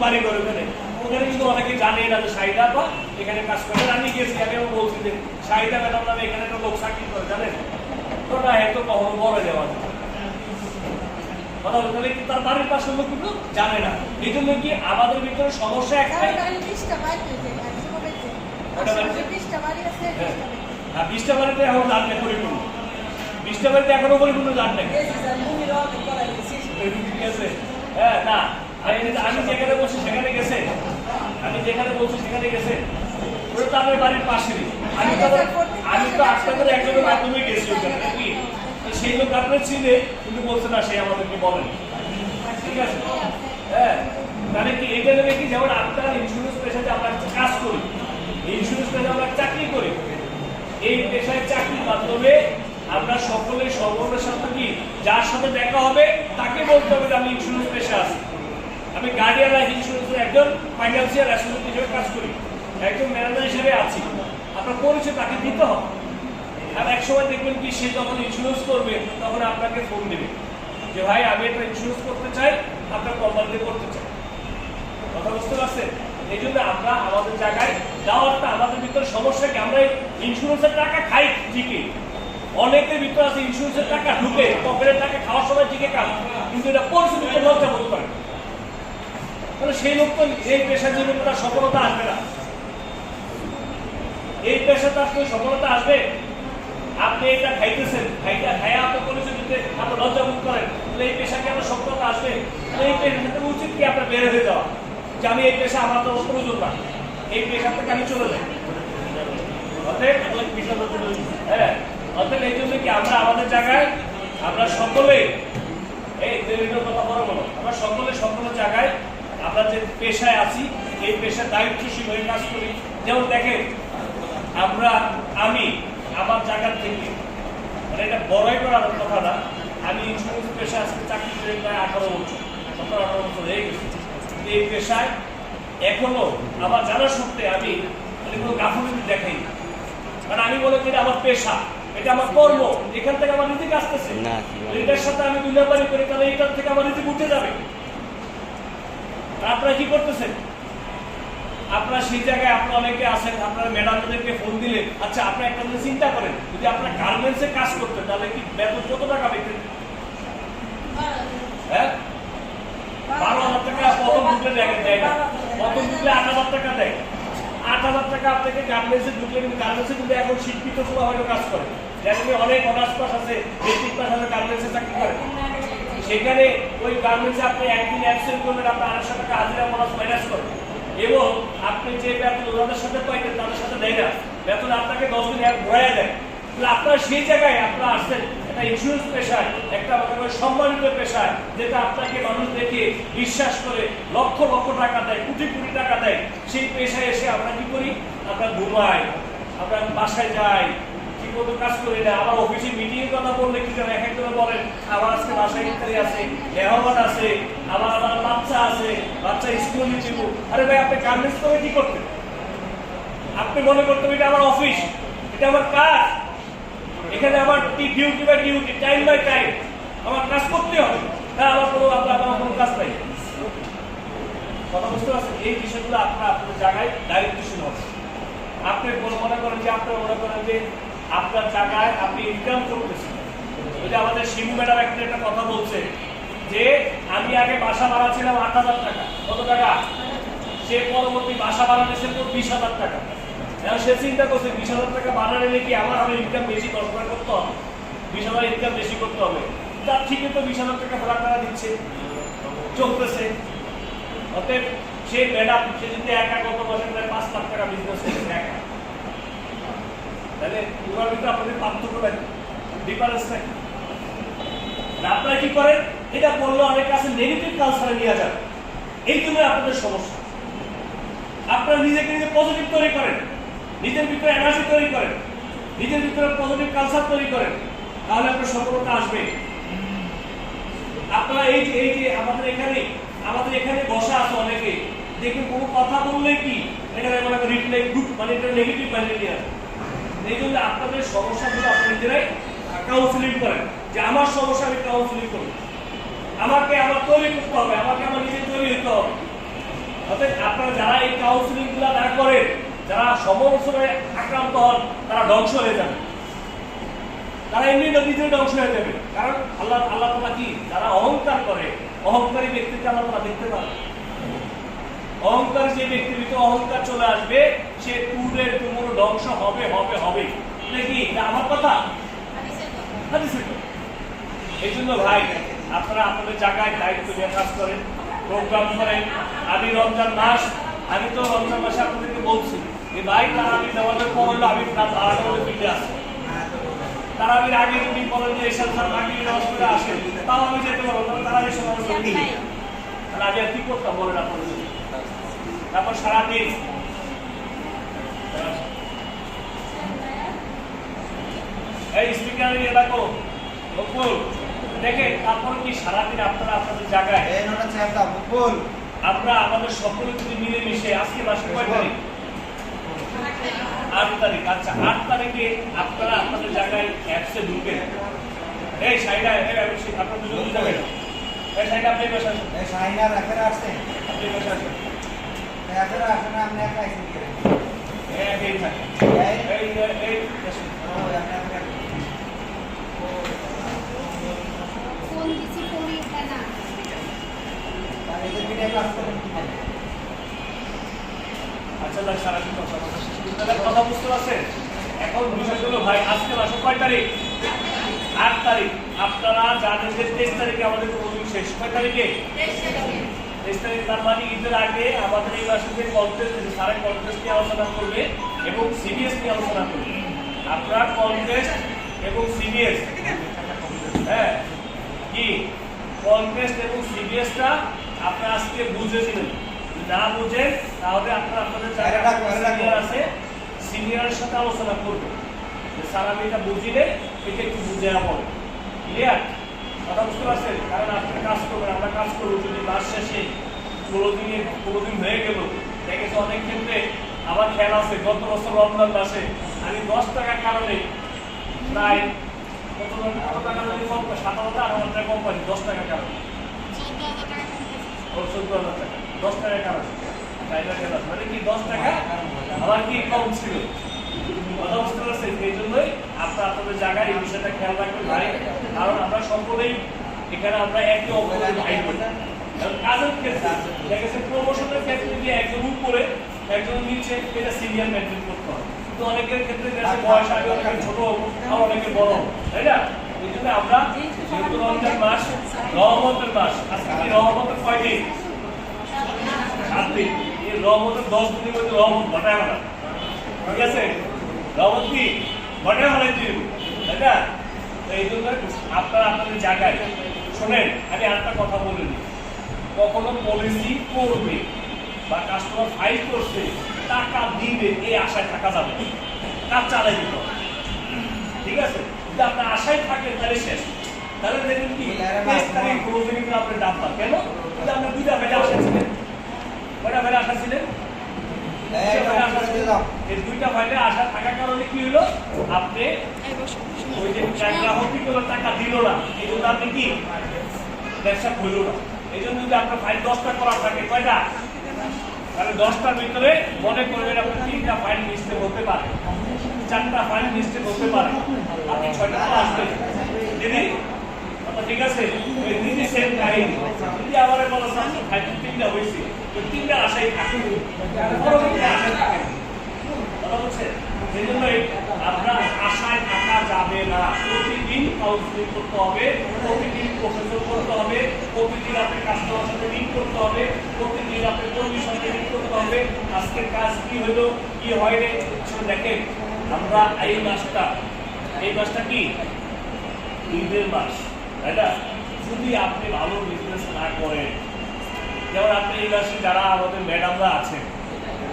বাড়ি করে ওখানে ওখানে কিন্তু অনেকে জানে না যে শাহিদা বা এখানে কাজ করে। আমি গেছি, আগেও বলছি যে শাহিদা ম্যাডাম নামে এখানে একটা লোক চাকরি করে, জানেন? তো না, এত কখনো বলে দেওয়া কথা বলতে কি তার বাড়ির পাশের লোক কিন্তু জানে না। এই জন্য কি আমাদের ভিতরে সমস্যা একটাই, 20টা বাড়িতে এখন জান না পরিপূর্ণ, 20টা বাড়িতে এখনো পরিপূর্ণ জান না। হ্যাঁ না, আমি যেখানে বলছি সেখানে গেছে, আমি যেখানে বলছি সেখানে গেছে, ওটা তো আমার বাড়ির পাশেরই। আমি তো আটটা করে একজনের মাধ্যমে গেছি ওখানে নাকি, সেই লোক আপনার চিনে কিন্তু বলছে না, সে আমাদেরকে বলেন। ঠিক আছে, হ্যাঁ, মানে কি এটা নেবে কি, যেমন আপনার ইন্স্যুরেন্স পেশাতে আমরা কাজ করি, ইন্স্যুরেন্স পেশায় আমরা চাকরি করি, এই পেশায় চাকরির মাধ্যমে আমরা সকলে সর্বনের সাথে কি যার সাথে দেখা হবে তাকে বলতে হবে যে আমি ইন্স্যুরেন্স পেশা আছি, আমি গার্ডিয়ান লাইফ ইন্স্যুরেন্সের একজন ফাইন্যান্সিয়াল অ্যাসোসিয়েট হিসেবে কাজ করি, একজন ম্যানেজার হিসেবে আছি, আপনার পরিচয় তাকে দিতে হবে। আর এক সময় দেখবেন কি সে যখন ইন্স্যুরেন্স করবে তখন আপনাকে ফোন দেবে যে ভাই আমি একটা ইন্স্যুরেন্স করতে চাই, আপনার কোম্পানিতে করতে চাই। কথা বুঝতে পারছেন? এই জন্য আমরা আমাদের জায়গায় যাওয়ারটা আমাদের ভিতরে সমস্যা কি, আমরা ইন্স্যুরেন্সের টাকা খাই ঠিকই, অনেকের ভিতরে আছে ইন্স্যুরেন্সের টাকা ঢুকে পকেটের টাকা খাওয়ার সময় ঠিকই কাজ, কিন্তু এটা পরিস্থিতি লজ্জা বোধ করে, তাহলে সেই লোক তো এই পেশার জন্য তার সফলতা আসবে না। এই পেশা তার কোনো সফলতা আসবে? আপনি এটা খাইতেছেন, খাইয়া আপনার পরিচয় দিতে আপনার লজ্জা বোধ করেন, তাহলে এই পেশাকে আপনার সফলতা আসবে? এই পেশা উচিত কি আপনার বের হয়ে যাওয়া, যে আমি এই পেশা আমার তো প্রয়োজন না, এই পেশা থেকে আমি চলে যাই। হ্যাঁ, অর্থাৎ এই জন্য কি আমরা আমাদের জায়গায় আমরা সকলে এই কথা বড় বলো, আমরা সকলে সকলের জায়গায় আমরা যে পেশায় আছি এই পেশার দায়িত্বশীল হয়ে কাজ করি। যেমন দেখেন আমি আমার জায়গা থেকে, মানে এটা বড়াই করার কথা না, আমি ইন্স্যুরেন্স পেশায় আজকে চাকরি করে প্রায় 18 বছর 17-18 বছর হয়ে গেছে। এই পেশায় এখনো আমার জানা সত্ত্বে আমি কোনো গাফিলতি দেখাই না, কারণ আমি বলে এটা আমার পেশা, এটা আমার কর্ম, এখান থেকে আমার নীতি আসতেছে, এটার সাথে আমি দুনিয়াবাড়ি করি তাহলে এটার থেকে আমার নীতি উঠে যাবে। আপনারা কি করতেছেন? আপনারা সেই জায়গায় আপনারা অনেকে আছেন, আপনারা ম্যাডামদেরকে ফোন দিলে, আচ্ছা আপনি একটা চিন্তা করেন, যদি আপনার গার্মেন্টসে কাজ করতেন তাহলে কি বেতন কত টাকা পেতেন? হ্যাঁ, 12,000 টাকা প্রথম ঢুকলে দেয় না, প্রথম ঢুকলে 8,000 টাকা দেয়। 8,000 টাকা আপনাকে গার্মেন্টসে ঢুকলে, কিন্তু গার্মেন্টসে কিন্তু এখন শিক্ষিত সবাই হয়তো কাজ করে, যেমন অনেক অনার্স পাস আছে, মেট্রিক পাস আছে, গার্মেন্টসে চাকরি করে। সেখানে ওই গার্মেন্টসে আপনি একদিন অ্যাবসেন্ট করবেন, আপনার 800 টাকা হাজিরা বোনাস মাইনাস করেন, এবং আপনি যে বেতন ওনাদের সাথে পাইতেন তাদের সাথে দেয় না, বেতন আপনাকে 10 দিন ঘোরায় দেয়। আপনার সেই জায়গায় আপনারা আসছেন একটা ইন্স্যুরেন্স পেশায়, একটা সম্মানিত পেশায়, যেটা আপনাকে মানুষ দেখে বিশ্বাস করে লক্ষ লক্ষ টাকা দেয়, কোটি কোটি টাকা দেয়, সেই পেশায় এসে আমরা কি করি? আমরা ঘুমাই, আমরা বাসায় যাই, ঠিক মতো কাজ করি না। আবার অফিসে মিটিং এর কথা বললে কি করে এক একজন বলেন আমার আজকে বাসায় ইত্যাদি আছে, মেহমান আছে, আমার বাচ্চা আছে, বাচ্চা স্কুল নিয়ে দিব। আরে ভাই, আপনি গার্মেন্টস করে কি করতেন? আপনি মনে করতেন এটা আমার অফিস, এটা আমার কাজ, এখানে আমার duty by duty, time by time আমার কাজ করতে হবে, না আমার কোনো কাজ নাই। কথা বুঝতে পারছেন? এই বিষয়গুলো আপনার আপনার জায়গায় দায়িত্বশীল হবে। আপনি মনে করেন যে আপনার জায়গায় আপনি ইনকাম করতেছেন। ওই যে আমাদের শিবু ম্যাডাম একটা কথা বলছে যে আমি আগে বাসা ভাড়া ছিলাম 8,000 টাকা, কত টাকা? সে পরবর্তী বাসা ভাড়া নিয়েছে 20,000 টাকা। এখন সে চিন্তা করছে 20,000 টাকা ভাড়া নিলে কি আমার ইনকাম বেশি দরকার করতে হবে, 20,000 ইনকাম বেশি করতে হবে, তার ঠিকই তো 20,000 টাকা ভাড়া দিচ্ছে, চলতেছে। অতএব সে ম্যাডাম, সে যদি একা গত বছর 5 লাখ টাকা বিজনেস করছে একা, তাহলে পুরো ভিতরে আপনাদের পার্থক্য থাকে, ডিফারেন্স থাকে। আপনারা কি করেন? এটা বললে অনেক কাছে নেগেটিভ কালচারে নিয়ে যান, এই জন্য আপনাদের সমস্যা। আপনারা নিজেকে নিজে পজিটিভ তৈরি করেন, নিজের ভিতরে এনার্জি তৈরি করেন, নিজের ভিতরে পজিটিভ কালচার তৈরি করেন, তাহলে আপনার সফলতা আসবে। আপনারা এই যে আমাদের এখানে বসা আছে অনেকে, দেখুন কোনো কথা বললে কি এটা রিপ্লাই গ্রুপ, মানে এটা নেগেটিভ মাইন্ডে নিয়ে আসে। এই জন্য আপনাদের সমস্যাগুলো আপনারা নিজেরাই কাউন্সিলিং করেন, যে আমার সমস্যা আমি কাউন্সিলিং করি, আমাকে আমার তৈরি করতে হবে, আমাকে আমার নিজে তৈরি হতে হবে। আপনারা যারা এই কাউন্সিলিং গুলা না করেন, যারা সমালোচনায় আক্রান্ত হন, তারা ধ্বংস হয়ে যাবে। তারা এমনি নিজের ধ্বংস হয়ে যাবে। কারণ আল্লাহ তাআলা কি, যারা অহংকার করে, অহংকারী ব্যক্তিকে আল্লাহ তাআলা দেখতে পান। অহংকার যে ব্যক্তির ভিতরে অহংকার চলে আসবে, সে তুলে তুমুল ধ্বংস হবে হবে হবে। নাকি এটা আমার কথা? হাদিসের কথা। এই জন্য ভাই, আপনারা আপনাদের জায়গায় দায়িত্ব নিয়ে কাজ করেন, প্রোগ্রাম করেন। আমি রমজান মাস, আমি তো রমজান মাসে আপনাদেরকে বলছি যে ভাই তারাবির নামাজের পড়লে আমি রাত 8টা বলে ফিরে আসি। তারাবির আগে যদি বলেন যে এসব আগে নামাজ পড়ে আসেন, তাও আমি যেতে পারবো, কারণ তারাবির সময় আমি তাহলে আমি আর কি করতাম বলেন আপনাদের। তারপর সারাদিন এই স্পিকার নিয়ে দেখো বকুল, দেখেন তারপর কি সারাদিন আপনারা আপনাদের জায়গায় আমরা আমাদের সকলে যদি মিলেমিশে, আজকে মাসে কয় তারিখ? 8 তারিখ। আচ্ছা, 8 তারিখে আপনারা আপনাদের জায়গায় অ্যাপসে ঢুকেন। এই সাইডা আপনার দুজন যাবেন। এই সাইডা আপনি বসে আছেন। এই সাইডা রাখে আসছেন। আপনি বসে আছেন। এখানে আসেন, আপনি একা আছেন কি? এই থাকে। এই ফোন দিছি ফোনই উঠায় না। আর এদের ভিডিও ক্লাস করেন কি হবে? আচ্ছা, লাগ সারাদিন কথা বুঝতে পারছেন? এখন বিষয় হলো ভাই, আজকে মাসে কয় তারিখ? 8 তারিখ। আপনারা জানেন যে 23 তারিখে আমাদের প্রোগ্রাম শেষ। কয় তারিখে? 23 তারিখ। তার মানে ঈদের আগে আমাদের এই মাসে যে কনটেস্ট, সারা কনটেস্ট নিয়ে আলোচনা করবে এবং সিবিএস নিয়ে আলোচনা করবে। আপনারা কনটেস্ট এবং সিবিএস, হ্যাঁ কি কনটেস্ট এবং সিবিএসটা আপনারা আজকে বুঝে দিবেন। না বুঝেন তাহলে আপনারা আপনাদের জায়গায় আছে, সিনিয়রের সাথে আলোচনা করবেন যে স্যার আমি এটা বুঝিলে এটা একটু বুঝে বলেন। ক্লিয়ার? কথা বুঝতে পারছেন? কারণ আপনারা কাজ করবেন, আমরা কাজ করবো। যদি মাস শেষে 16 দিন হয়ে গেল, দেখেছি অনেক ক্ষেত্রে আমার খেয়াল আছে গত বছর রমজান মাসে আমি 10 টাকার কারণে প্রায় কত টাকা যদি কম, 7,000 8,000 টাকা কম পাইছি 10 টাকার কারণে। 14,000 টাকা 10 টাকার কারণে। মানে কি 10 টাকা আমার কি কম ছিল? কথা বুঝতে পারছেন? এই জন্যই আপনারা আপনাদের জায়গায় এই বিষয়টা খেয়াল রাখবেন ভাই। কারণ আমরা সকলেই এখানে আমরা একে অপরের ভাই বোন। কাজের ক্ষেত্রে দেখা গেছে প্রমোশনের ক্ষেত্রে গিয়ে একজন উপরে একজন নিচে, এটা সিনিয়র মেনটেন করতে হয়। কিন্তু অনেকের ক্ষেত্রে বয়স আগে অনেকের ছোট আর অনেকের বড়, তাই না? এই জন্য আমরা যেহেতু রমজান মাস, রহমতের মাস, আজকে কি রহমতের কয় দিন? 7 দিন। এই রহমতের 10 দিনের মধ্যে রহমত ঘটায় না, ঠিক আছে? রহমত কি ঘটায় হলে দিন, তাই না? তো এই জন্য আপনারা আপনাদের জায়গায় শোনেন। আমি আরেকটা কথা বলে দিই, কখনো পলিসি করবে বা কাস্টমার ফাইল করছে টাকা দিবে এই আশায় থাকা যাবে, কাজ চালাই দিতে হবে, ঠিক আছে? যদি আপনার আশায় থাকেন তাহলে শেষ। তাহলে দেখবেন কি 23 তারিখ ক্লোজিং এ আপনি দাম পান কেন? যদি আপনি দুইটা ফাইলে আশা ছিলেন, কয়টা ফাইলে আশা ছিলেন? এই দুইটা ফাইলে আশা থাকার কারণে কি হলো, আপনি ওই যে গ্রাহকগুলো টাকা দিল না, এই জন্য আপনি কি ব্যবসা খুলল না। এই জন্য যদি আপনার ফাইল 10টা করা থাকে, কয়টা? তাহলে 10টার ভিতরে মনে করবেন আপনার 3টা ফাইল মিস্টেক হতে পারে, 4টা ফাইল মিস্টেক হতে পারে, আপনি 6টা আসবেন দিদি, ঠিক আছে? ওই দিদি সেম কাহিনী। যদি আবার বলা আপনার ফাইল 3টা হয়েছে, ওই 3টা আশাই থাকে, পরবর্তী আশায় থাকে, কথা বলছেন? সেই জন্যই আপনার আশায় থাকা যাবে না। প্রতিদিন কাউন্সিলিং করতে হবে, প্রতিদিন প্রফেসর করতে হবে, প্রতিদিন আপনি কাস্টমার সাথে লিঙ্ক করতে হবে, প্রতিদিন আপনি কর্মীর সাথে লিঙ্ক করতে হবে। আজকের কাজ কি হলো, কি হয় রে, দেখেন আমরা এই মাসটা কি ঈদের মাস, তাই না? যদি আপনি ভালো বিজনেস না করেন, যেমন আপনি এই মাসে যারা আমাদের ম্যাডামরা আছেন,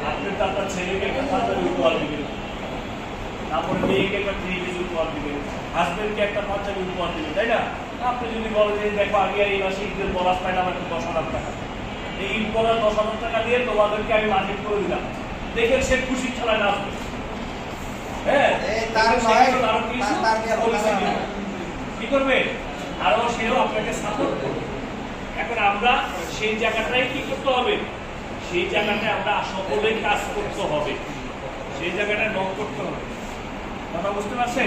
আপনি তো আপনার ছেলেকে একটা পাঞ্জাবি উপহার দিবেন, তারপরে মেয়েকে একটা 3 পিস উপহার দিবেন, হাজবেন্ডকে একটা পাঞ্জাবি উপহার দিবেন, তাই না? আপনি যদি বলেন যে দেখো আগে এই মাসে ঈদের বোনাস পাইলাম একটা 10,000 টাকা, এই ঈদ বোনাস 10,000 টাকা দিয়ে তোমাদেরকে আমি মার্কেট করে দিলাম, দেখেন সে খুশি খেলায় নাচবে, হ্যাঁ কি করবে, আরো সেও আপনাকে সাপোর্ট করবে। এখন আমরা সেই জায়গাটাই কি করতে হবে, সেই জায়গাটায় আমরা সকলেই কাজ করতে হবে, সেই জায়গাটায় নক করতে হবে। কথা বুঝতে পারছেন?